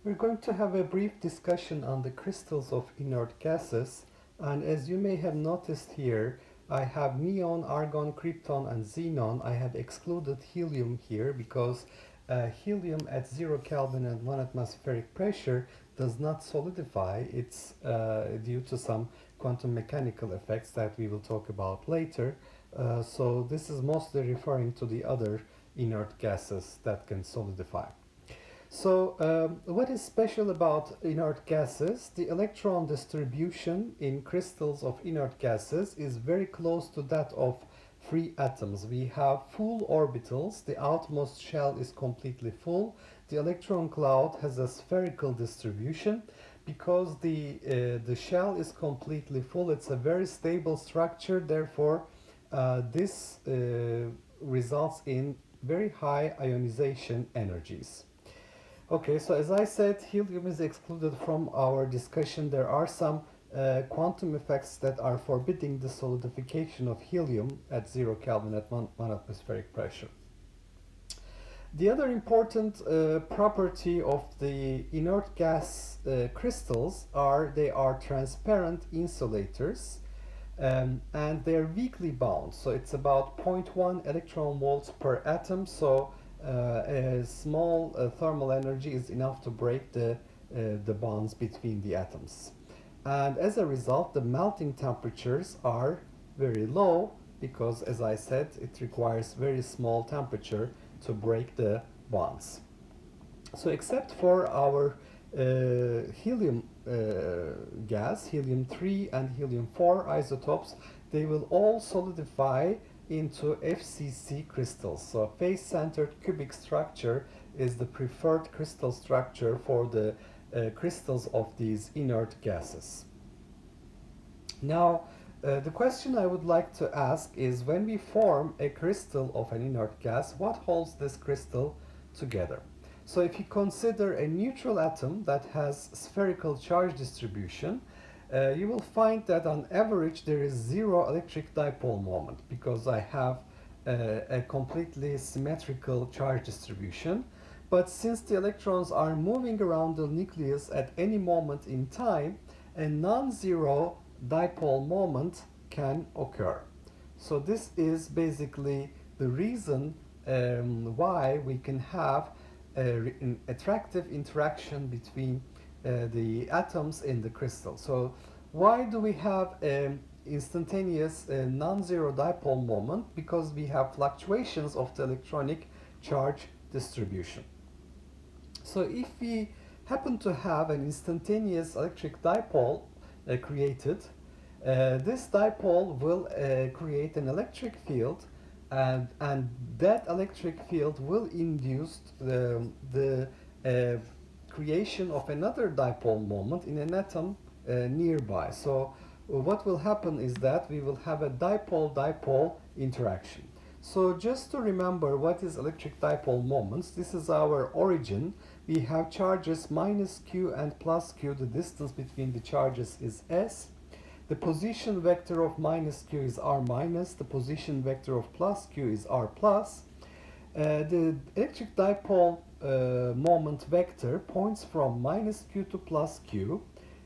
We're going to have a brief discussion on the crystals of inert gases, and as you may have noticed here, I have neon, argon, krypton, and xenon. I have excluded helium here because helium at 0 Kelvin and 1 atmospheric pressure does not solidify. It's due to some quantum mechanical effects that we will talk about later. So this is mostly referring to the other inert gases that can solidify. So what is special about inert gases? The electron distribution in crystals of inert gases is very close to that of free atoms. We have full orbitals. The outermost shell is completely full. The electron cloud has a spherical distribution. Because the shell is completely full, it's a very stable structure. Therefore, this results in very high ionization energies. Okay, so as I said, helium is excluded from our discussion. There are some quantum effects that are forbidding the solidification of helium at 0 Kelvin at 1 atmospheric pressure. The other important property of the inert gas crystals are they are transparent insulators and they're weakly bound. So it's about 0.1 electron volts per atom. So a small thermal energy is enough to break the bonds between the atoms. And as a result, the melting temperatures are very low because, as I said, it requires very small temperature to break the bonds. So except for our helium gas, helium-3 and helium-4 isotopes, they will all solidify into FCC crystals. So face-centered cubic structure is the preferred crystal structure for the crystals of these inert gases. Now, the question I would like to ask is, when we form a crystal of an inert gas, what holds this crystal together? So if you consider a neutral atom that has spherical charge distribution, you will find that on average there is zero electric dipole moment because I have a completely symmetrical charge distribution. But since the electrons are moving around the nucleus at any moment in time, a non-zero dipole moment can occur. So this is basically the reason why we can have an attractive interaction between the atoms in the crystal. So why do we have an instantaneous non-zero dipole moment? Because we have fluctuations of the electronic charge distribution. So if we happen to have an instantaneous electric dipole created, this dipole will create an electric field, and that electric field will induce the creation of another dipole moment in an atom nearby. So what will happen is that we will have a dipole-dipole interaction. So just to remember what is electric dipole moments, this is our origin. We have charges minus q and plus q. The distance between the charges is s. The position vector of minus q is r minus. The position vector of plus q is r plus. The electric dipole moment vector points from minus q to plus q.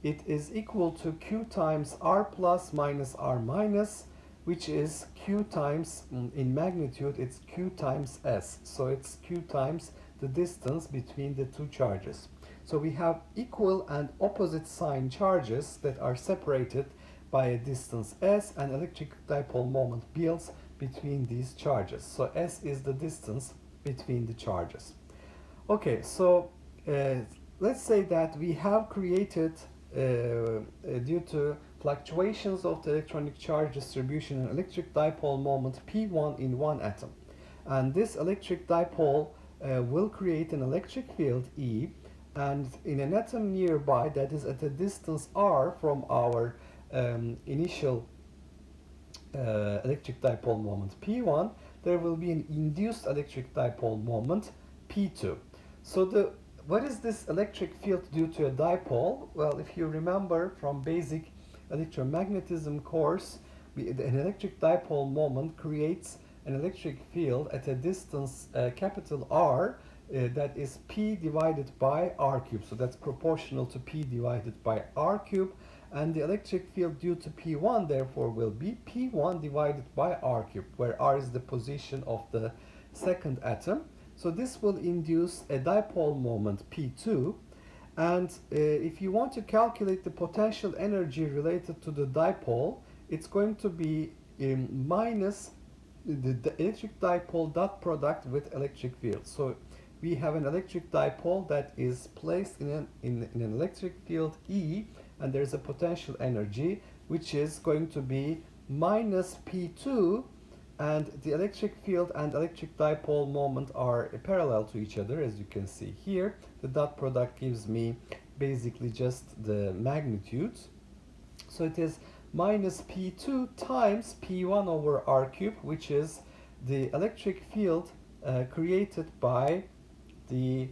It is equal to q times r plus minus r minus, which is q times, in magnitude, it's q times s. So it's q times the distance between the two charges. So we have equal and opposite sign charges that are separated by a distance s, and electric dipole moment builds between these charges. So s is the distance between the charges. Okay, so let's say that we have created, due to fluctuations of the electronic charge distribution, an electric dipole moment P1 in one atom. And this electric dipole will create an electric field E, and in an atom nearby that is at a distance r from our initial electric dipole moment P1, there will be an induced electric dipole moment P2. So what is this electric field due to a dipole? Well, if you remember from basic electromagnetism course, an electric dipole moment creates an electric field at a distance capital R that is P divided by R cubed. So that's proportional to P divided by R cubed. And the electric field due to P1 therefore will be P1 divided by R cubed, where R is the position of the second atom. So this will induce a dipole moment P2. And if you want to calculate the potential energy related to the dipole, it's going to be minus the electric dipole dot product with electric field. So we have an electric dipole that is placed in an electric field E, and there's a potential energy which is going to be minus P2, and the electric field and electric dipole moment are parallel to each other, as you can see here. The dot product gives me basically just the magnitudes. So it is minus P2 times P1 over R cubed, which is the electric field created by the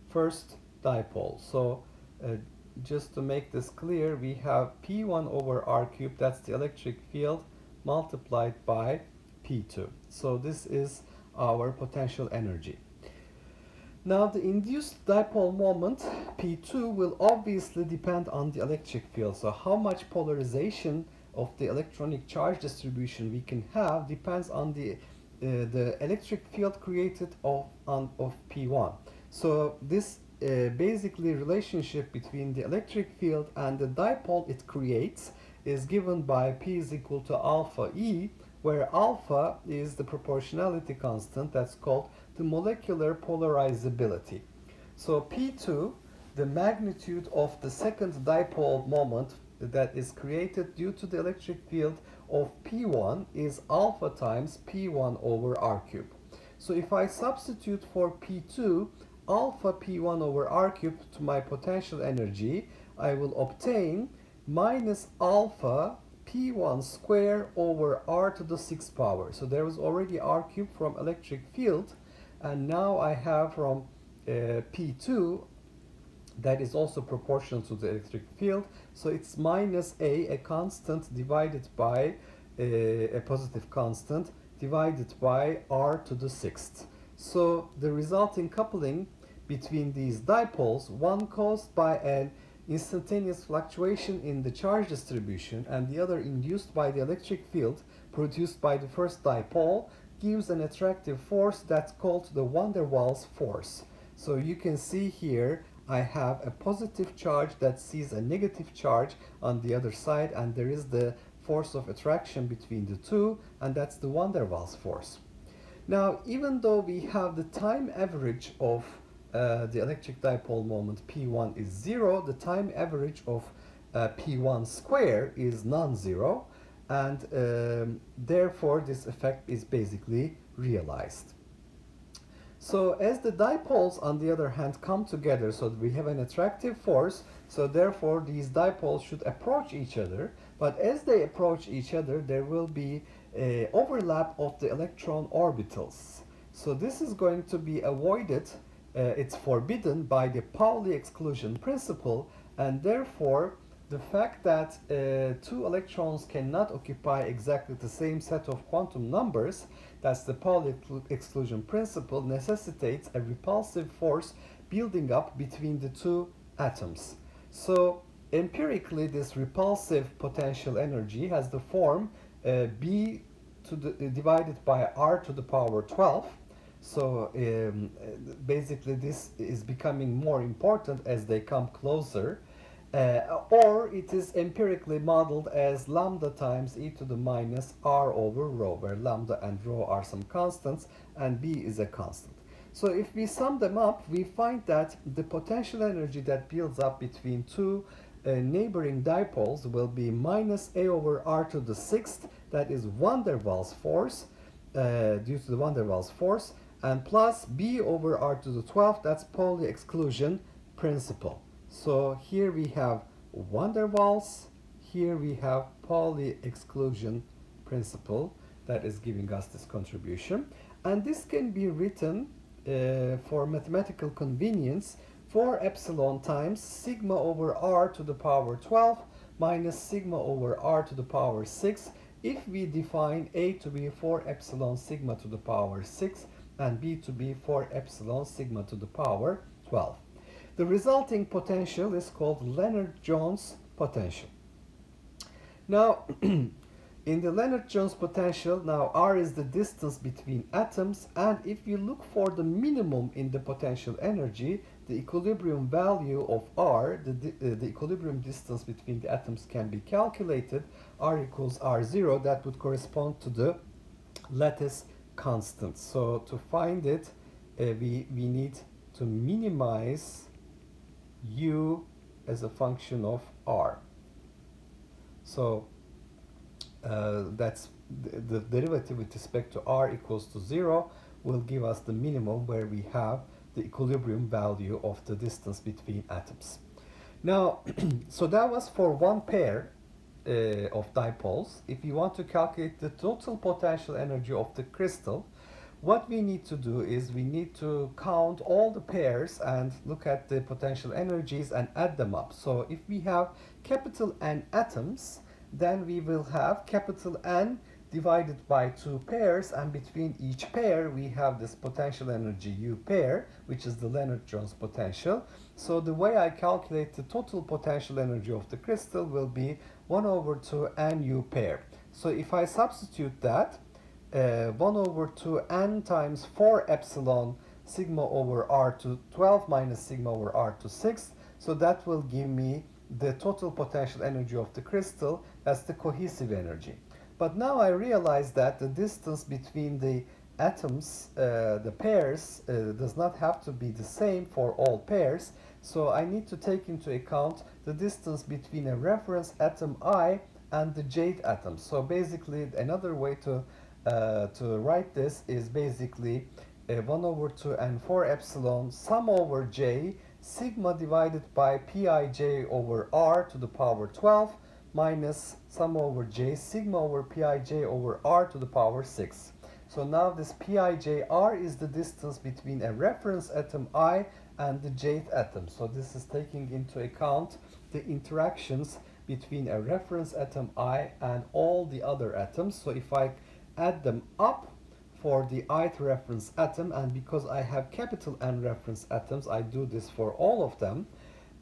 first dipole. So just to make this clear, we have P1 over R cubed, that's the electric field, multiplied by P2. So this is our potential energy. Now the induced dipole moment P2 will obviously depend on the electric field. So how much polarization of the electronic charge distribution we can have depends on the electric field created of P1. So this basically relationship between the electric field and the dipole it creates is given by P is equal to alpha E, where alpha is the proportionality constant that's called the molecular polarizability. So P2, the magnitude of the second dipole moment that is created due to the electric field of P1 is alpha times P1 over R cubed. So if I substitute for P2 alpha P1 over R cubed to my potential energy, I will obtain minus alpha P1 square over R to the 6th power. So there was already R cubed from electric field, and now I have from P2 that is also proportional to the electric field. So it's minus a constant divided by a positive constant divided by R to the 6th. So the resulting coupling between these dipoles, one caused by an instantaneous fluctuation in the charge distribution and the other induced by the electric field produced by the first dipole, gives an attractive force that's called the Wonderwall's force. So you can see here I have a positive charge that sees a negative charge on the other side, and there is the force of attraction between the two, and that's the Wonderwall's force. Now, even though we have the time average of the electric dipole moment P1 is 0, the time average of P1 square is non-zero, and therefore this effect is basically realized. So as the dipoles on the other hand come together, so we have an attractive force, so therefore these dipoles should approach each other, but as they approach each other there will be an overlap of the electron orbitals. So this is going to be avoided, it's forbidden by the Pauli exclusion principle, and therefore the fact that two electrons cannot occupy exactly the same set of quantum numbers, that's the Pauli exclusion principle, necessitates a repulsive force building up between the two atoms. So empirically this repulsive potential energy has the form B divided by R to the power 12. So basically this is becoming more important as they come closer. Or it is empirically modeled as lambda times e to the minus r over rho, where lambda and rho are some constants and b is a constant. So if we sum them up, we find that the potential energy that builds up between two neighboring dipoles will be minus a over r to the 6th, that is Wonderwall's force, due to the Wonderwall's force, and plus b over r to the 12th, that's Pauli exclusion principle. So here we have Wonderwall's, here we have Pauli exclusion principle that is giving us this contribution. And this can be written for mathematical convenience for epsilon times sigma over r to the power 12 minus sigma over r to the power 6 if we define a to be 4 epsilon sigma to the power 6 and B to be 4 epsilon sigma to the power 12. The resulting potential is called Leonard-Jones potential. Now, in the Leonard-Jones potential, now R is the distance between atoms, and if you look for the minimum in the potential energy, the equilibrium value of R, the equilibrium distance between the atoms can be calculated. R equals R0, that would correspond to the lattice constant. So to find it, we need to minimize U as a function of R. So that's the derivative with respect to R equals to 0 will give us the minimum where we have the equilibrium value of the distance between atoms. Now, so that was for one pair of dipoles. If you want to calculate the total potential energy of the crystal, what we need to do is we need to count all the pairs and look at the potential energies and add them up. So if we have capital N atoms, then we will have capital N divided by 2 pairs, and between each pair we have this potential energy U pair, which is the Leonard-Jones potential. So the way I calculate the total potential energy of the crystal will be 1 over 2 N U pair. So if I substitute that, 1 over 2 N times 4 epsilon sigma over R to 12 minus sigma over R to 6, so that will give me the total potential energy of the crystal as the cohesive energy. But now I realize that the distance between the atoms, the pairs, does not have to be the same for all pairs. So I need to take into account the distance between a reference atom I and the jade atom. So basically, another way to write this is basically 1 over 2 and 4 epsilon sum over j sigma divided by Pij over R to the power 12 minus sum over j sigma over Pij over R to the power 6. So now this Pij is the distance between a reference atom I and the jade atom. So this is taking into account the interactions between a reference atom I and all the other atoms. So if I add them up for the ith reference atom, and because I have capital N reference atoms, I do this for all of them,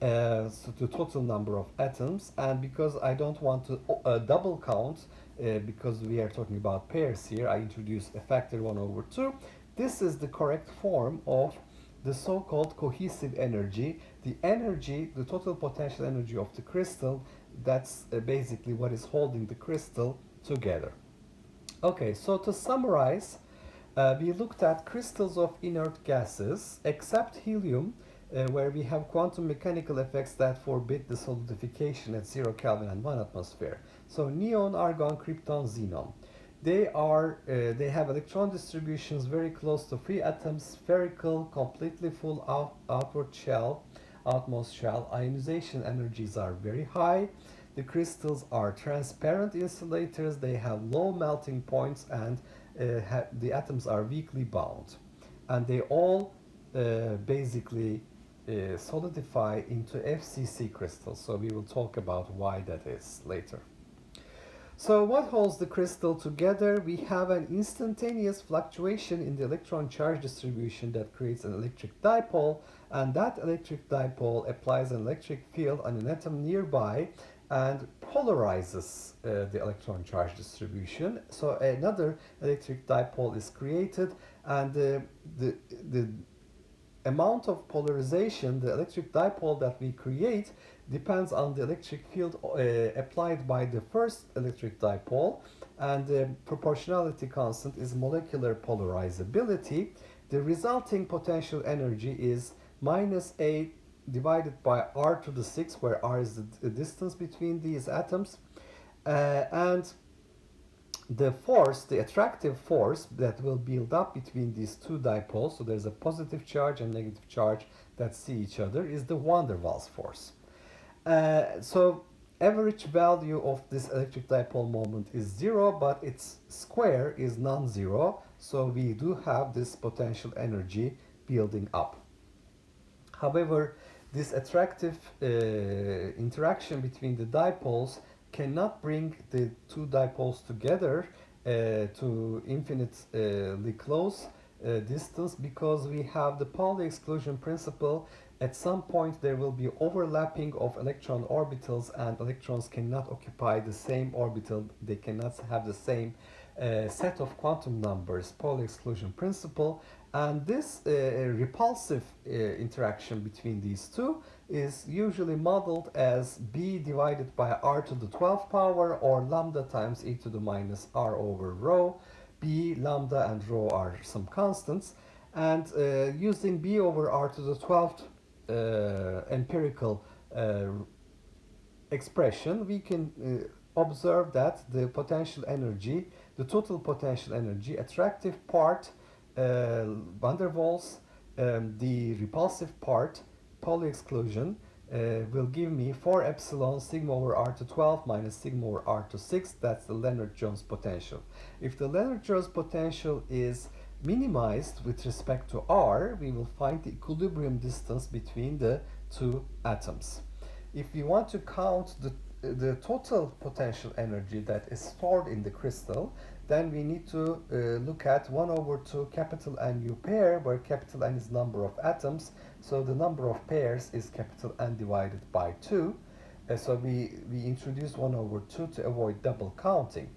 so the total number of atoms, and because I don't want to double count, because we are talking about pairs here, I introduce a factor 1 over 2. This is the correct form of the so-called cohesive energy, the energy, the total potential energy of the crystal. That's basically what is holding the crystal together. Okay, so to summarize, we looked at crystals of inert gases, except helium, where we have quantum mechanical effects that forbid the solidification at 0 Kelvin and 1 atmosphere. So neon, argon, krypton, xenon. They have electron distributions very close to free atoms, spherical, completely full outmost shell. Ionization energies are very high. The crystals are transparent insulators. They have low melting points, and the atoms are weakly bound. And they all basically solidify into FCC crystals. So we will talk about why that is later. So what holds the crystal together? We have an instantaneous fluctuation in the electron charge distribution that creates an electric dipole, and that electric dipole applies an electric field on an atom nearby and polarizes the electron charge distribution. So another electric dipole is created, and the amount of polarization, the electric dipole that we create, depends on the electric field applied by the first electric dipole, and the proportionality constant is molecular polarizability. The resulting potential energy is minus A divided by R to the 6, where R is the distance between these atoms, and the force, the attractive force that will build up between these two dipoles, so there's a positive charge and negative charge that see each other, is the Wonderwall's force. So average value of this electric dipole moment is 0, but its square is non-zero, so we do have this potential energy building up. However, this attractive interaction between the dipoles cannot bring the two dipoles together to infinitely close distance because we have the Pauli exclusion principle. At some point there will be overlapping of electron orbitals, and electrons cannot occupy the same orbital. They cannot have the same set of quantum numbers, Pauli exclusion principle. And this repulsive interaction between these two is usually modeled as B divided by R to the 12th power, or lambda times e to the minus R over rho. B, lambda, and rho are some constants. And using B over R to the 12th empirical expression, we can observe that the potential energy, the total potential energy, attractive part, Wonderwalls, the repulsive part, Pauli exclusion, will give me 4 epsilon sigma over R to 12 minus sigma over R to 6. That's the Leonard-Jones potential. If the Leonard-Jones potential is minimized with respect to R, we will find the equilibrium distance between the two atoms. If we want to count the total potential energy that is stored in the crystal, then we need to look at 1 over 2 capital NU pair, where capital N is number of atoms, so the number of pairs is capital N divided by 2. So we introduce 1 over 2 to avoid double counting.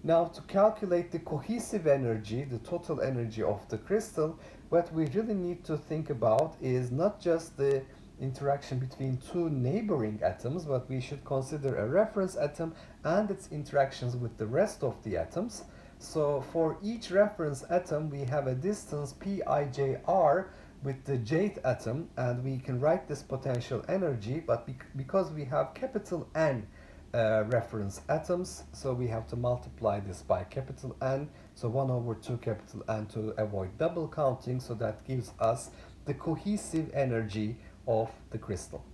Now, to calculate the cohesive energy, the total energy of the crystal, what we really need to think about is not just the interaction between two neighboring atoms, but we should consider a reference atom and its interactions with the rest of the atoms. So for each reference atom, we have a distance Pijr with the jth atom, and we can write this potential energy, but because we have capital N reference atoms, so we have to multiply this by capital N, so 1 over 2 capital N to avoid double counting, so that gives us the cohesive energy of the crystal.